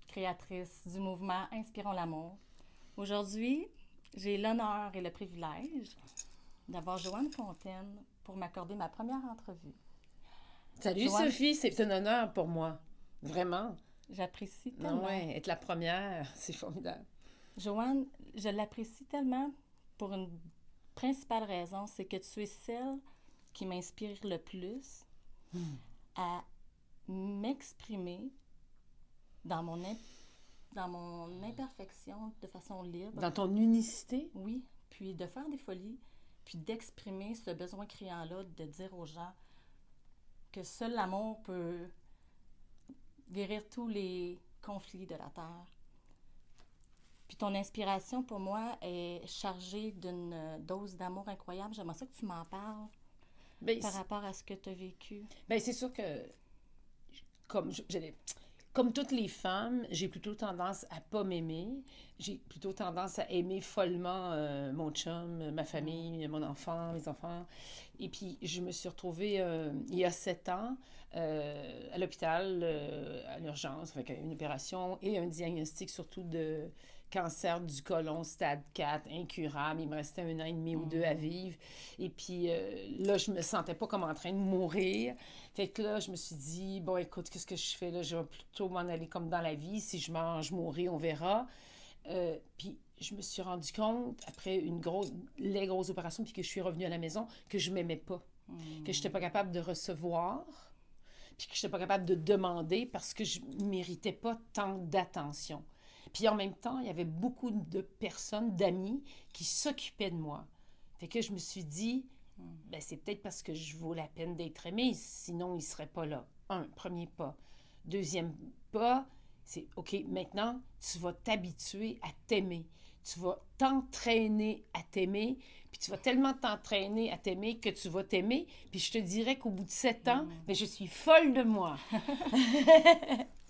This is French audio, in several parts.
créatrice du mouvement Inspirons l'amour. Aujourd'hui, j'ai l'honneur et le privilège d'avoir Joanne Fontaine pour m'accorder ma première entrevue. Salut Joanne, Sophie, c'est un honneur pour moi. Vraiment. j'apprécie Non, tellement. ouais, être la première, c'est formidable. Joanne, je l'apprécie tellement pour une principale raison, c'est que tu es celle qui m'inspire le plus à m'exprimer dans dans mon imperfection de façon libre. Dans ton unicité, Oui, puis de faire des folies, puis d'exprimer ce besoin criant-là, de dire aux gens que seul l'amour peut guérir tous les conflits de la Terre. Puis ton inspiration, pour moi, est chargée d'une dose d'amour incroyable. J'aimerais ça que tu m'en parles ben, par rapport à ce que tu as vécu. c'est sûr que, comme, comme toutes les femmes, j'ai plutôt tendance à pas m'aimer. J'ai plutôt tendance à aimer follement mon chum, ma famille, mon enfant, mes enfants. Et puis, je me suis retrouvée il y a 7 ans à l'hôpital, à l'urgence, avec une opération et un diagnostic surtout de cancer du côlon, stade 4, incurable. Il me restait 1 an et demi ou 2 à vivre. Et puis là, je me sentais pas comme en train de mourir. Fait que là, je me suis dit, bon, écoute, qu'est-ce que je fais là? Je vais plutôt m'en aller comme dans la vie. Si je mange, mourir, on verra. Puis je me suis rendu compte, après les grosses opérations, puis que je suis revenue à la maison, que je m'aimais pas. Que je n'étais pas capable de recevoir, puis que je n'étais pas capable de demander parce que je ne méritais pas tant d'attention. Puis en même temps, il y avait beaucoup de personnes, d'amis, qui s'occupaient de moi. Fait que je me suis dit, ben, c'est peut-être parce que je vaux la peine d'être aimée, sinon il ne serait pas là. Premier pas. Deuxième pas, c'est OK, maintenant, tu vas t'habituer à t'aimer. Tu vas t'entraîner à t'aimer, puis tu vas tellement t'entraîner à t'aimer que tu vas t'aimer. Puis je te dirais qu'au bout de 7 ans, ben, je suis folle de moi.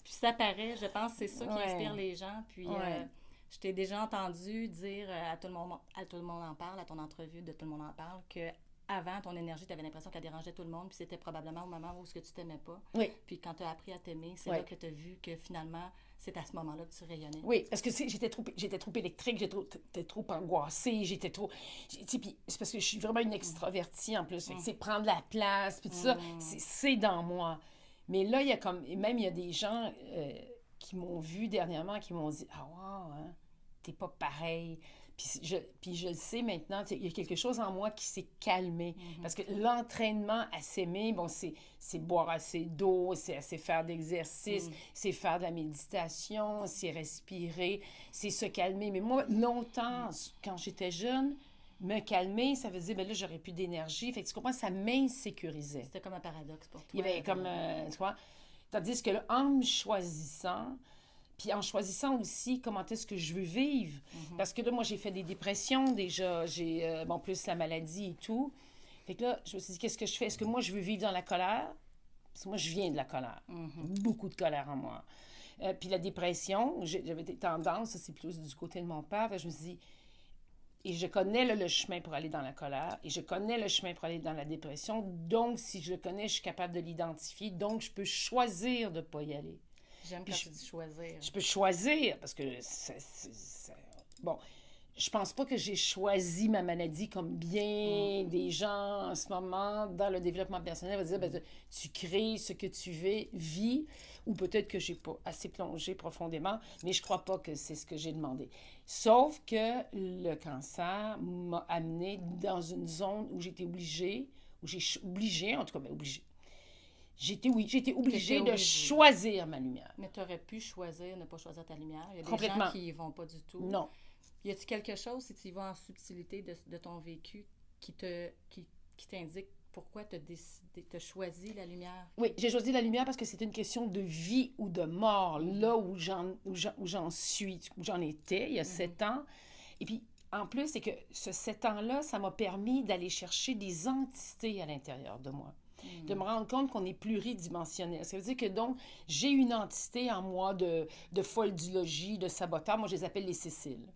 Puis ça paraît, je pense que c'est ça qui inspire Ouais, les gens. Puis ouais. je t'ai déjà entendu dire à tout le monde en parle, à ton entrevue de Tout le monde en parle, que avant, ton énergie, tu avais l'impression qu'elle dérangeait tout le monde, puis c'était probablement au moment où ce que tu t'aimais pas. Oui, Puis quand tu as appris à t'aimer, c'est oui. là que tu as vu que finalement, c'est à ce moment-là que tu rayonnais. Oui, parce que j'étais trop électrique, j'étais trop angoissée, j'étais trop... Puis c'est parce que je suis vraiment une extravertie en plus. Fait que, c'est prendre la place, puis tout ça, c'est dans moi. Mais là, il y a des gens qui m'ont vu dernièrement, qui m'ont dit « Ah, wow, hein, t'es pas pareil. » Puis je le sais maintenant, il y a quelque chose en moi qui s'est calmé. Parce que l'entraînement à s'aimer, bon, c'est boire assez d'eau, c'est assez faire d'exercice, c'est faire de la méditation, c'est respirer, c'est se calmer. Mais moi, longtemps, quand j'étais jeune, me calmer, ça veut dire, ben là, j'aurais plus d'énergie. Fait que tu comprends, ça m'insécurisait. C'était comme un paradoxe pour toi. Il y avait comme, tu vois, tandis que là, en me choisissant, puis en choisissant aussi comment est-ce que je veux vivre. Parce que là, moi, j'ai fait des dépressions déjà. J'ai, bon, plus la maladie et tout. Fait que là, je me suis dit, qu'est-ce que je fais? Est-ce que moi, je veux vivre dans la colère? Parce que moi, je viens de la colère. Beaucoup de colère en moi. Puis la dépression, j'avais des tendances, ça c'est plus du côté de mon père. Fait que je me suis dit, et je connais là, le chemin pour aller dans la colère, et je connais le chemin pour aller dans la dépression. Donc, si je le connais, je suis capable de l'identifier. Donc, je peux choisir de ne pas y aller. J'aime quand tu dis choisir. Je peux choisir, parce que bon, je pense pas que j'ai choisi ma maladie comme bien des gens en ce moment dans le développement personnel. On va dire, ben, tu crées ce que tu vis, ou peut-être que j'ai pas assez plongé profondément, mais je crois pas que c'est ce que j'ai demandé. Sauf que le cancer m'a amené dans une zone où j'étais obligée, en tout cas, ben, obligée. J'étais obligée de choisir ma lumière. Mais tu aurais pu choisir, ne pas choisir ta lumière. Il y a des Complètement. gens qui y vont pas du tout. Non. Y a-t-il quelque chose, si tu y vas en subtilité de ton vécu, qui t'indique pourquoi tu as choisi la lumière? Oui, j'ai choisi la lumière parce que c'est une question de vie ou de mort, là où j'en suis, où j'en étais il y a 7 ans. Et puis, en plus, c'est que ce 7 ans-là, ça m'a permis d'aller chercher des entités à l'intérieur de moi. de me rendre compte qu'on est pluridimensionnel. Ça veut dire que donc, j'ai une entité en moi de folle du logis, de saboteur. Moi, je les appelle les Céciles.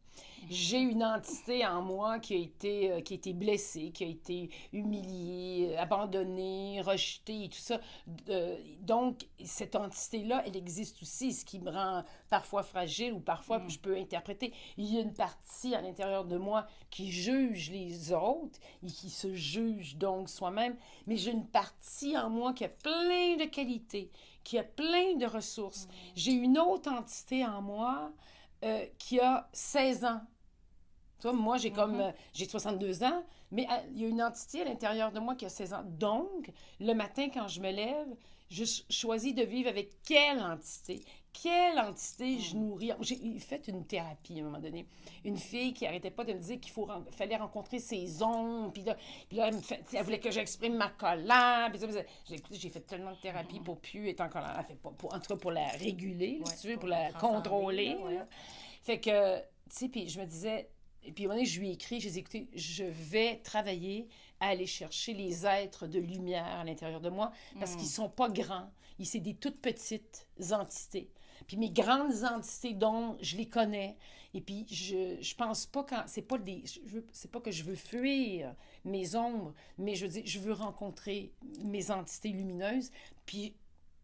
J'ai une entité en moi qui a été blessée, qui a été humiliée, abandonnée, rejetée et tout ça. Donc, cette entité-là, elle existe aussi, ce qui me rend parfois fragile ou parfois je peux interpréter. Il y a une partie à l'intérieur de moi qui juge les autres et qui se juge donc soi-même, mais j'ai une partie en moi qui a plein de qualités, qui a plein de ressources. J'ai une autre entité en moi qui a 16 ans. Toi, moi, j'ai 62 ans, mais il y a une entité à l'intérieur de moi qui a 16 ans. Donc, le matin, quand je me lève, je choisis de vivre avec quelle entité? Quelle entité je nourris? J'ai fait une thérapie à un moment donné. Une fille qui n'arrêtait pas de me dire fallait rencontrer ses ombres. Puis là elle voulait que j'exprime ma colère. J'ai fait tellement de thérapie pour plus être en colère. En tout cas, pour la réguler, là, si tu veux, pour la contrôler. Là, ouais. Fait que, tu sais, puis je me disais... Et puis, à un moment donné, je lui ai écrit, j'ai dit, écoutez, je vais travailler à aller chercher les êtres de lumière à l'intérieur de moi parce qu'ils sont pas grands. C'est des toutes petites entités. Puis mes grandes entités d'ombre, je les connais. Et puis, je pense pas quand... C'est pas que je veux fuir mes ombres, mais je veux dire, je veux rencontrer mes entités lumineuses. Puis,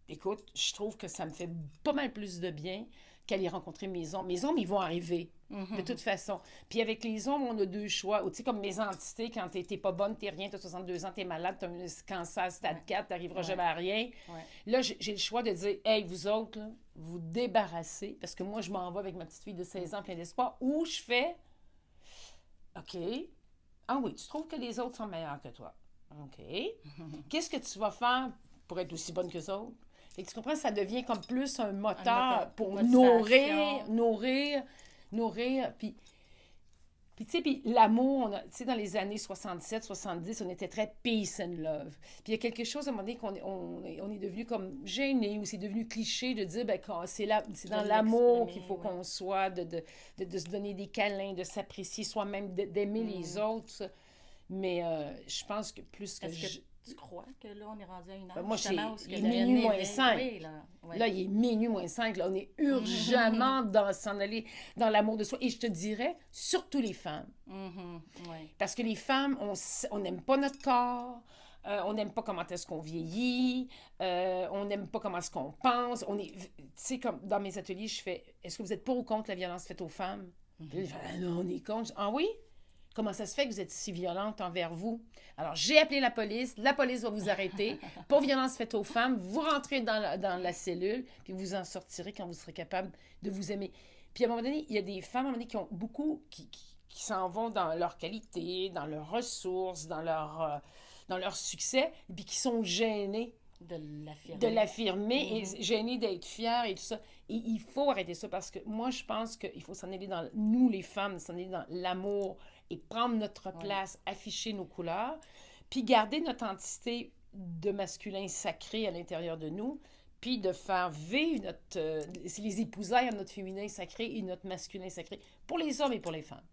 écoute, je trouve que ça me fait pas mal plus de bien qu'aller rencontrer mes ombres. Mes ombres, ils vont arriver, de toute façon. Puis avec les ombres, on a deux choix. Tu sais, comme mes entités, quand t'es pas bonne, t'es rien, t'as 62 ans, t'es malade, t'as un cancer stade 4, t'arriveras jamais à rien. Ouais. Là, j'ai le choix de dire, hey, vous autres, là, vous débarrassez, parce que moi, je m'en vais avec ma petite fille de 16 ans plein d'espoir, ou je fais, OK, ah oui, tu trouves que les autres sont meilleurs que toi. OK. Qu'est-ce que tu vas faire pour être aussi bonne que les autres? Et tu comprends, ça devient comme plus un moteur pour nourrir. Puis tu sais, puis l'amour, tu sais, dans les années 67, 70, on était très peace and love. Puis il y a quelque chose, à un moment donné, on est devenu comme gêné, ou c'est devenu cliché de dire, ben, c'est dans l'amour qu'il faut qu'on soit, de se donner des câlins, de s'apprécier soi-même, d'aimer les autres. Mais je pense que plus que... Tu crois que là, on est rendu à une heure? Ben moi, il est minuit moins 5. Oui, là, il est minuit moins 5. Là, on est urgemment dans s'en aller dans l'amour de soi. Et je te dirais, surtout les femmes. Ouais. Parce que les femmes, on n'aime pas notre corps. On n'aime pas comment est-ce qu'on vieillit. On n'aime pas comment est-ce qu'on pense. Tu sais, comme dans mes ateliers, je fais, est-ce que vous êtes pour ou contre la violence faite aux femmes? Puis, non, on est contre. Ah oui? Comment ça se fait que vous êtes si violente envers vous? Alors, j'ai appelé la police va vous arrêter. Pour violence faite aux femmes, vous rentrez dans la cellule, puis vous en sortirez quand vous serez capable de vous aimer. Puis à un moment donné, il y a des femmes à un moment donné, qui ont beaucoup, qui s'en vont dans leur qualité, dans leurs ressources, dans leur succès, et puis qui sont gênées de l'affirmer et gênées d'être fières et tout ça. Et il faut arrêter ça parce que moi, je pense qu'il faut s'en aller dans, nous les femmes, s'en aller dans l'amour et prendre notre place, afficher nos couleurs, puis garder notre entité de masculin sacré à l'intérieur de nous, puis de faire vivre c'est les épousailles à notre féminin sacré et notre masculin sacré, pour les hommes et pour les femmes.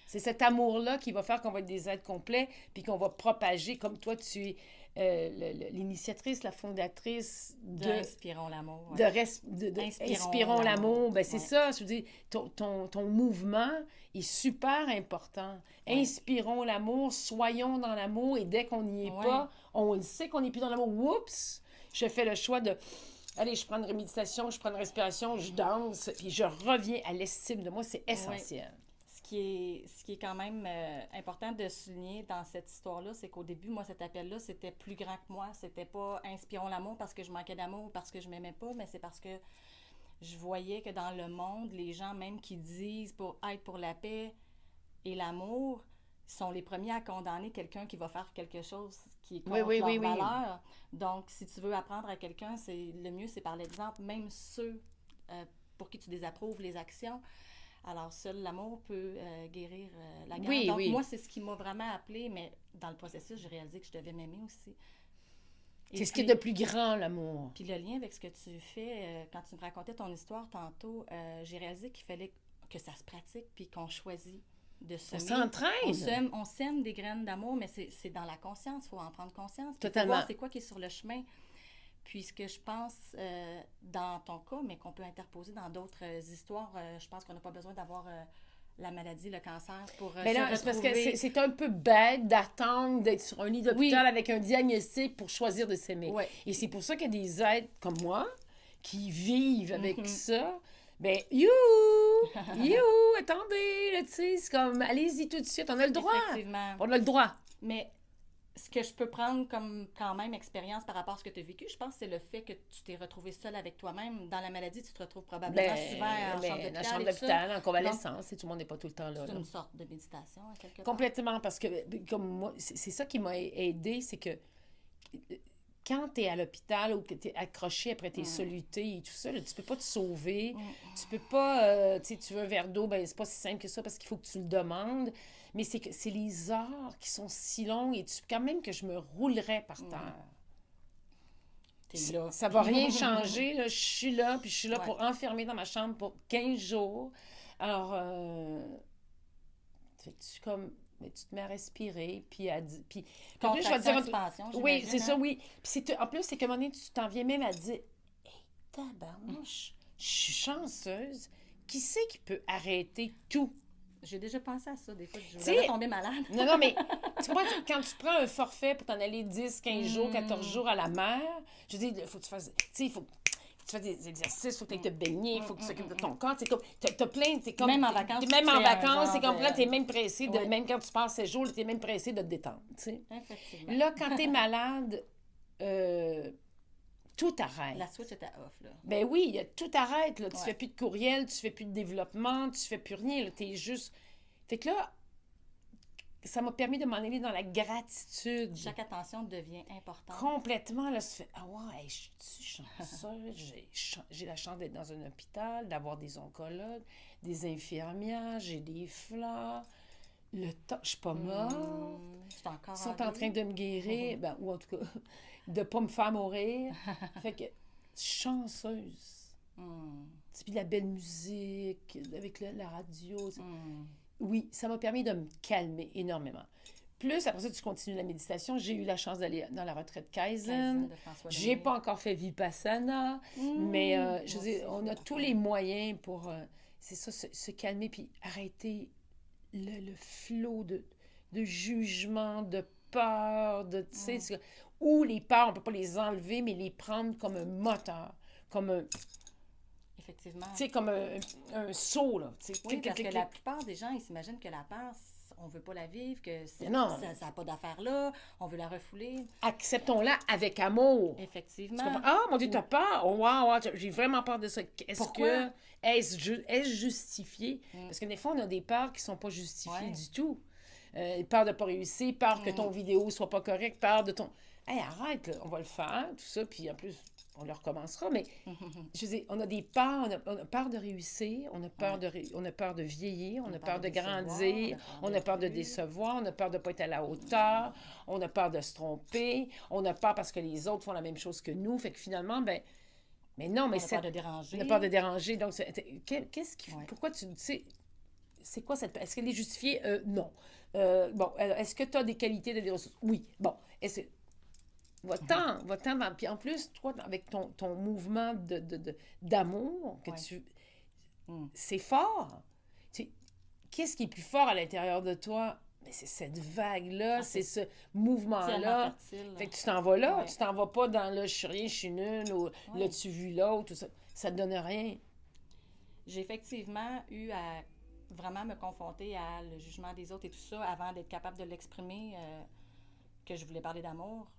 C'est cet amour-là qui va faire qu'on va être des êtres complets, puis qu'on va propager, comme toi, tu es l'initiatrice, la fondatrice de Inspirons l'amour. Inspirons l'amour. Ben, c'est ça, je veux dire, ton mouvement est super important. Inspirons l'amour, soyons dans l'amour, et dès qu'on n'y est pas, on sait qu'on n'est plus dans l'amour. Oups! Je fais le choix de... Allez, je prends une méditation, je prends une respiration, je danse, puis je reviens à l'estime de moi. C'est essentiel. Ce qui est quand même important de souligner dans cette histoire-là, c'est qu'au début, moi, cet appel-là, c'était plus grand que moi. C'était pas « Inspirons l'amour » parce que je manquais d'amour ou parce que je m'aimais pas, mais c'est parce que je voyais que dans le monde, les gens même qui disent pour être pour la paix et l'amour sont les premiers à condamner quelqu'un qui va faire quelque chose qui est contre leurs valeurs. Donc, si tu veux apprendre à quelqu'un, le mieux, c'est par l'exemple, même ceux pour qui tu désapprouves les actions. Alors, seul l'amour peut guérir la guerre. Donc, moi, c'est ce qui m'a vraiment appelée, mais dans le processus, j'ai réalisé que je devais m'aimer aussi. C'est ce qui est de plus grand, l'amour. Puis le lien avec ce que tu fais, quand tu me racontais ton histoire tantôt, j'ai réalisé qu'il fallait que ça se pratique, puis qu'on choisit de Ça semer. s'entraîne. On sème des graines d'amour, mais c'est dans la conscience. Il faut en prendre conscience. Il faut Totalement. voir c'est quoi qui est sur le chemin. Puis ce que je pense dans ton cas, mais qu'on peut interposer dans d'autres histoires, je pense qu'on n'a pas besoin d'avoir la maladie, le cancer pour Mais se là, c'est parce que retrouver. c'est un peu bête d'attendre d'être sur un lit d'hôpital Oui. avec un diagnostic pour choisir de s'aimer. Ouais. Et c'est pour ça qu'il y a des êtres comme moi qui vivent avec Mhm. ça. Ben, attendez, là, tu sais, c'est comme, allez-y tout de suite, on a le droit. Effectivement. On a le droit. Mais ce que je peux prendre comme quand même expérience par rapport à ce que tu as vécu, je pense que c'est le fait que tu t'es retrouvé seule avec toi-même. Dans la maladie, tu te retrouves probablement souvent en chambre dans la d'hôpital. chambre et tout ça. d'hôpital, en convalescence, et tout le monde n'est pas tout le temps là. C'est là. une sorte de méditation, à quelque part. Complètement, parce que, comme moi, c'est ça qui m'a aidé, c'est que quand tu es à l'hôpital ou que tu es accroché après tes solutés et tout ça, là, tu peux pas te sauver. Tu peux pas, tu sais, tu veux un verre d'eau, ben c'est pas si simple que ça parce qu'il faut que tu le demandes. Mais c'est que c'est les heures qui sont si longues et quand même que je me roulerais par terre. T'es là. Ça va rien changer, là. Je suis là, puis je suis là Ouais. pour enfermer dans ma chambre pour 15 jours. Alors, mais tu te mets à respirer, puis à dire... Puis en plus, je vais te dire... Expansion, Oui, j'imagine, c'est ça, hein? oui. Puis en plus, c'est qu'à un moment donné, tu t'en viens même à dire, « Hey, tabarnouche, je suis chanceuse. Qui c'est qui peut arrêter tout? » J'ai déjà pensé à ça, des fois, je T'sais- voudrais tomber malade. Non, mais tu vois, quand tu prends un forfait pour t'en aller 10, 15 jours, 14 jours à la mer, je veux dire, il faut que tu fasses... Tu sais, il faut que tu fasses des exercices, il faut que tu te baigner, il faut que tu t'occupes de ton corps. C'est comme, t'as plein... T'es comme, Même en vacances, Même tu en fais un vacances, c'est genre comme là, de- t'es même pressé, Ouais. même quand tu passes 7 jours, t'es même pressé de te détendre, tu sais. Effectivement. Là, quand t'es malade, tout arrête. La switch était off, là. Ben oui, tout arrête, là. Tu Ouais. fais plus de courriel, tu fais plus de développement, tu fais plus rien, là. T'es juste... Fait que là, ça m'a permis de m'en aller dans la gratitude. Chaque attention devient importante. Complètement, là, tu fais, ah ouais, hey, je suis chanceuse, j'ai la chance d'être dans un hôpital, d'avoir des oncologues, des infirmières, j'ai des fleurs, le temps, je suis pas morte, Je suis encore ils sont en train de me guérir, ben, ou en tout cas, de pas me faire mourir. Fait que, chanceuse. Puis de la belle musique, avec la radio. Oui, ça m'a permis de me calmer énormément. Plus, après ça, tu continues la méditation. J'ai eu la chance d'aller dans la retraite Kaizen. de François J'ai Lemay. pas encore fait Vipassana, mais je veux dire, on a tous les moyens pour, c'est ça, se calmer puis arrêter le flot de jugement, de peur, de, tu sais, ou les peurs, on peut pas les enlever, mais les prendre comme un moteur, comme un, Effectivement. tu sais, comme un saut, là. Tu sais, Oui, parce que la plupart des gens, ils s'imaginent que la peur, on veut pas la vivre, que ça Non. n'a pas d'affaire là, on veut la refouler. Acceptons-la avec amour. Effectivement. Tu comprends? Ah, mon Dieu, t'as peur? Oh, wow, j'ai vraiment peur de ça. Pourquoi? Est-ce justifié? Parce que des fois, on a des peurs qui sont pas justifiées Ouais. du tout. Peur de pas réussir, peur que ton vidéo soit pas correcte, peur de ton... Hey, arrête, là, on va le faire, tout ça, puis en plus, on le recommencera, mais je veux dire, on a des peurs, on a peur de réussir, on a peur, on a peur de vieillir, on a peur de grandir, on a peur de décevoir, on a peur de pas être à la hauteur, on a peur de se tromper, on a peur parce que les autres font la même chose que nous, fait que finalement, ben, mais non, mais On a peur de déranger. On a peur de déranger, donc qu'est-ce qui... Ouais. Pourquoi tu sais... C'est quoi cette... Est-ce qu'elle est justifiée? Non. Bon, alors, est-ce que tu as des qualités, des ressources? Oui. Bon, est-ce que... Va-t'en dans... Puis en plus, toi, avec ton mouvement d'amour, que Ouais. tu... C'est fort. Tu sais, qu'est-ce qui est plus fort à l'intérieur de toi? Mais c'est cette vague-là, c'est ce mouvement-là. Tellement fertile. Fait que tu t'en vas là, Ouais. tu t'en vas pas dans là, je suis rien, je suis nulle, ou l'as-tu vu là, ou tout ça. Ça te donne rien. J'ai effectivement eu à vraiment me confronter à le jugement des autres et tout ça avant d'être capable de l'exprimer, que je voulais parler d'amour,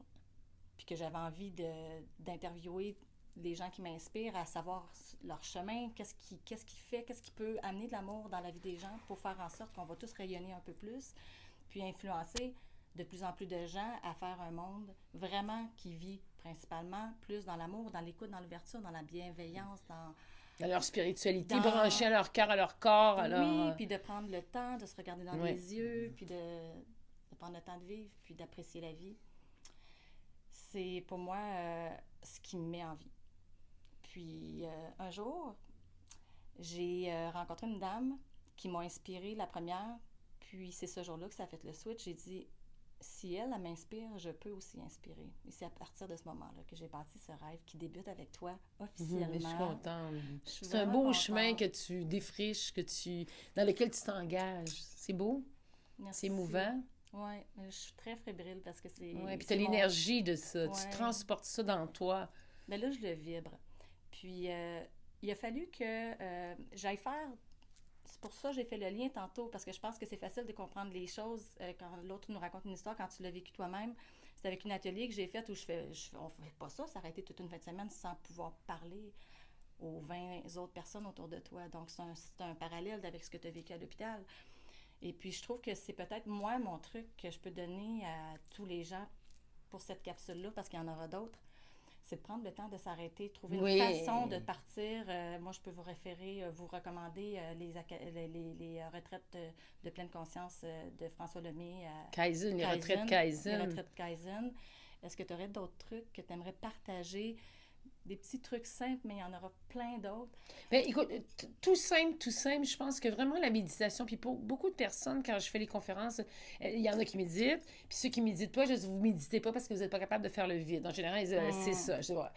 puis que j'avais envie d'interviewer les gens qui m'inspirent à savoir leur chemin, qu'est-ce qui peut amener de l'amour dans la vie des gens pour faire en sorte qu'on va tous rayonner un peu plus, puis influencer de plus en plus de gens à faire un monde vraiment qui vit principalement plus dans l'amour, dans l'écoute, dans l'ouverture, dans la bienveillance, dans leur spiritualité, Dans- branchée à leur cœur, à leur corps, à leur... Oui, puis de prendre le temps, de se regarder dans Ouais. les yeux, puis de prendre le temps de vivre, puis d'apprécier la vie. C'est pour moi ce qui me met en vie. Puis un jour, j'ai rencontré une dame qui m'a inspirée, la première, puis, c'est ce jour-là que ça a fait le switch. J'ai dit, si elle m'inspire, je peux aussi inspirer. Et c'est à partir de ce moment-là que j'ai bâti ce rêve qui débute avec toi officiellement. Mais je suis contente. Je suis C'est un vraiment beau contente. chemin que tu défriches, dans lequel tu t'engages. C'est beau, Merci. c'est émouvant. Oui, je suis très fébrile parce que c'est... Oui, puis tu c'est as mon- l'énergie de ça. Ouais. Tu transportes ça dans toi. Mais là, je le vibre. Puis, il a fallu que j'aille faire... C'est pour ça que j'ai fait le lien tantôt, parce que je pense que c'est facile de comprendre les choses quand l'autre nous raconte une histoire, quand tu l'as vécu toi-même. C'est avec un atelier que j'ai fait où on ne fait pas ça, s'arrêter toute une fin de semaine sans pouvoir parler aux 20 autres personnes autour de toi. Donc, c'est un parallèle avec ce que tu as vécu à l'hôpital. Et puis, je trouve que c'est peut-être moi, mon truc que je peux donner à tous les gens pour cette capsule-là, parce qu'il y en aura d'autres, c'est de prendre le temps de s'arrêter, trouver Oui. une façon de partir. Moi, je peux vous référer, vous recommander les retraites de pleine conscience de François Lemay. Kaizen, les retraites Kaizen. Les retraites Kaizen. Est-ce que tu aurais d'autres trucs que tu aimerais partager? Des petits trucs simples, mais il y en aura plein d'autres. Bien, écoute, tout simple, je pense que vraiment la méditation, puis pour beaucoup de personnes, quand je fais les conférences, il y en a qui méditent, puis ceux qui ne méditent pas, je dis, vous ne méditez pas parce que vous n'êtes pas capable de faire le vide. En général, ils disent, c'est ça. Je dis, ouais,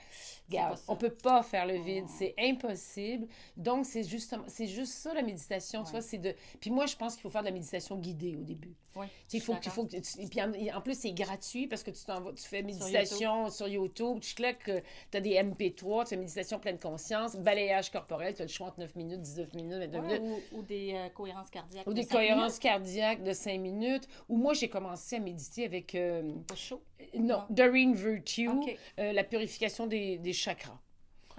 regarde, on ne peut pas faire le vide, c'est impossible. Donc, c'est juste ça, la méditation, tu vois, c'est de... Puis moi, je pense qu'il faut faire de la méditation guidée au début. Oui, il faut que puis en plus, c'est gratuit parce que tu fais méditation sur YouTube, tu cliques, tu as des MP3, tu fais méditation pleine conscience, balayage corporel, tu as le choix entre 9 minutes, 19 minutes, 22 minutes. Ou des cohérences cardiaques. Ou des cohérences cardiaques de 5 minutes. Ou moi, j'ai commencé à méditer avec... chaud? Non, Doreen Virtue, Okay. La purification des chakras.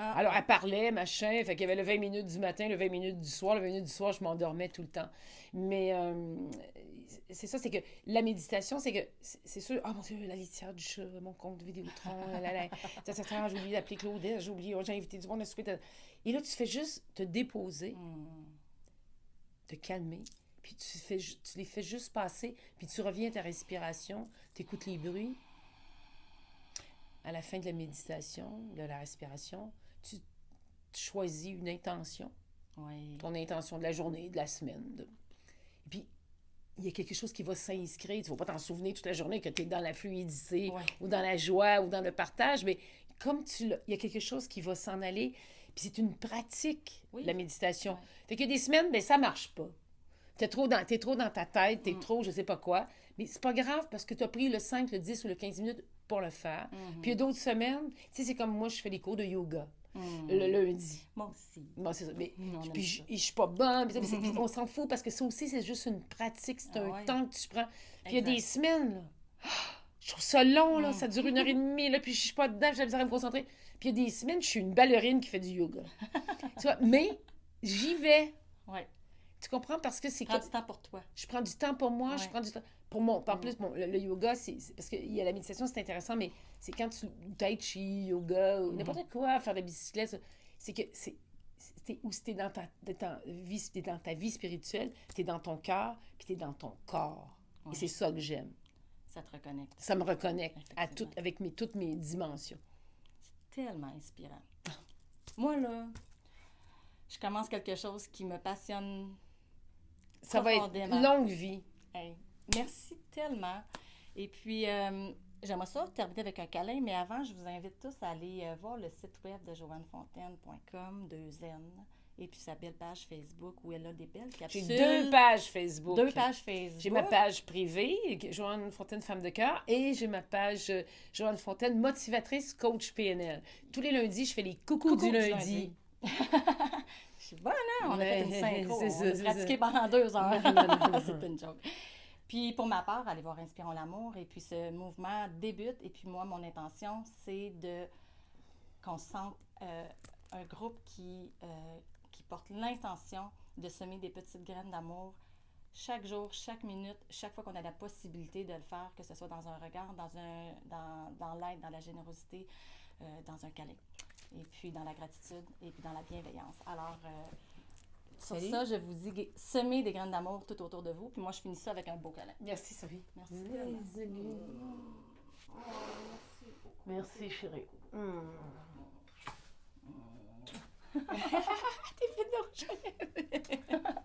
Ah, Alors, elle parlait, machin, fait qu'il y avait le 20 minutes du matin, le 20 minutes du soir. Le 20 minutes du soir, je m'endormais tout le temps. Mais c'est ça, c'est que la méditation, c'est que, c'est sûr, oh mon Dieu, la litière du chat, mon compte de Vidéotron, j'ai oublié d'appeler Claudette, j'ai invité du monde à souper. Et là, tu fais juste te déposer, te calmer, puis tu les fais juste passer, puis tu reviens à ta respiration, tu écoutes les bruits. À la fin de la méditation, de la respiration, tu choisis une intention. Oui. Ton intention de la journée, de la semaine. Et puis, il y a quelque chose qui va s'inscrire. Tu ne vas pas t'en souvenir toute la journée que tu es dans la fluidité ou dans la joie ou dans le partage, mais comme il y a quelque chose qui va s'en aller. Puis c'est une pratique, la méditation. Ouais. Fait qu'il y a des semaines, bien, ça ne marche pas. T'es trop dans ta tête, t'es trop je sais pas quoi. Mais c'est pas grave parce que tu as pris le 5, le 10 ou le 15 minutes pour le faire. Puis il y a d'autres semaines, tu sais, c'est comme moi, je fais des cours de yoga le lundi. Moi aussi. Bon, c'est ça. Mais, On puis je suis pas bonne. Puis on s'en fout parce que ça aussi, c'est juste une pratique. C'est un temps que tu prends. Puis il y a des semaines, là. Je trouve ça long, là. Ça dure 1h30, là. Puis je suis pas dedans, j'ai besoin de me concentrer. Puis il y a des semaines, je suis une ballerine qui fait du yoga. Tu vois, mais j'y vais. Oui. Tu comprends? Parce que c'est Prends du temps pour toi. Je prends du temps pour moi, je prends du temps pour moi. En plus, le yoga, c'est parce qu'il y a la méditation, c'est intéressant, mais c'est quand tu tai chi, yoga, ou n'importe quoi, faire de la bicyclette, c'est que t'es dans ta vie spirituelle, t'es dans ton cœur, puis t'es dans ton corps. Et c'est ça que j'aime. Ça te reconnecte. Ça me reconnecte avec toutes mes dimensions. C'est tellement inspirant. Moi, là, je commence quelque chose qui me passionne. Ça va être longue vie. Hey, merci tellement. Et puis, j'aimerais ça terminer avec un câlin, mais avant, je vous invite tous à aller voir le site web de joannefontaine.com, 2N, et puis sa belle page Facebook où elle a des belles capsules. J'ai 2 pages Facebook. 2 pages Facebook. J'ai ma page privée, Joanne Fontaine Femme de cœur, et j'ai ma page Joanne Fontaine Motivatrice Coach PNL. Tous les lundis, je fais les coucous du lundi. Je suis bonne, hein? On a fait une synchro. On a pratiqué pendant 2 heures. C'est une joke. Puis pour ma part, allez voir Inspirons l'amour. Et puis ce mouvement débute. Et puis moi, mon intention, c'est qu'on sente un groupe qui porte l'intention de semer des petites graines d'amour chaque jour, chaque minute, chaque fois qu'on a la possibilité de le faire, que ce soit dans un regard, dans l'aide, dans la générosité, dans un câlin. Et puis dans la gratitude, et puis dans la bienveillance. Alors, sur ça, je vous dis, semez des graines d'amour tout autour de vous. Puis moi, je finis ça avec un beau câlin. Merci, Sophie. Merci. Merci, chérie. T'es fait de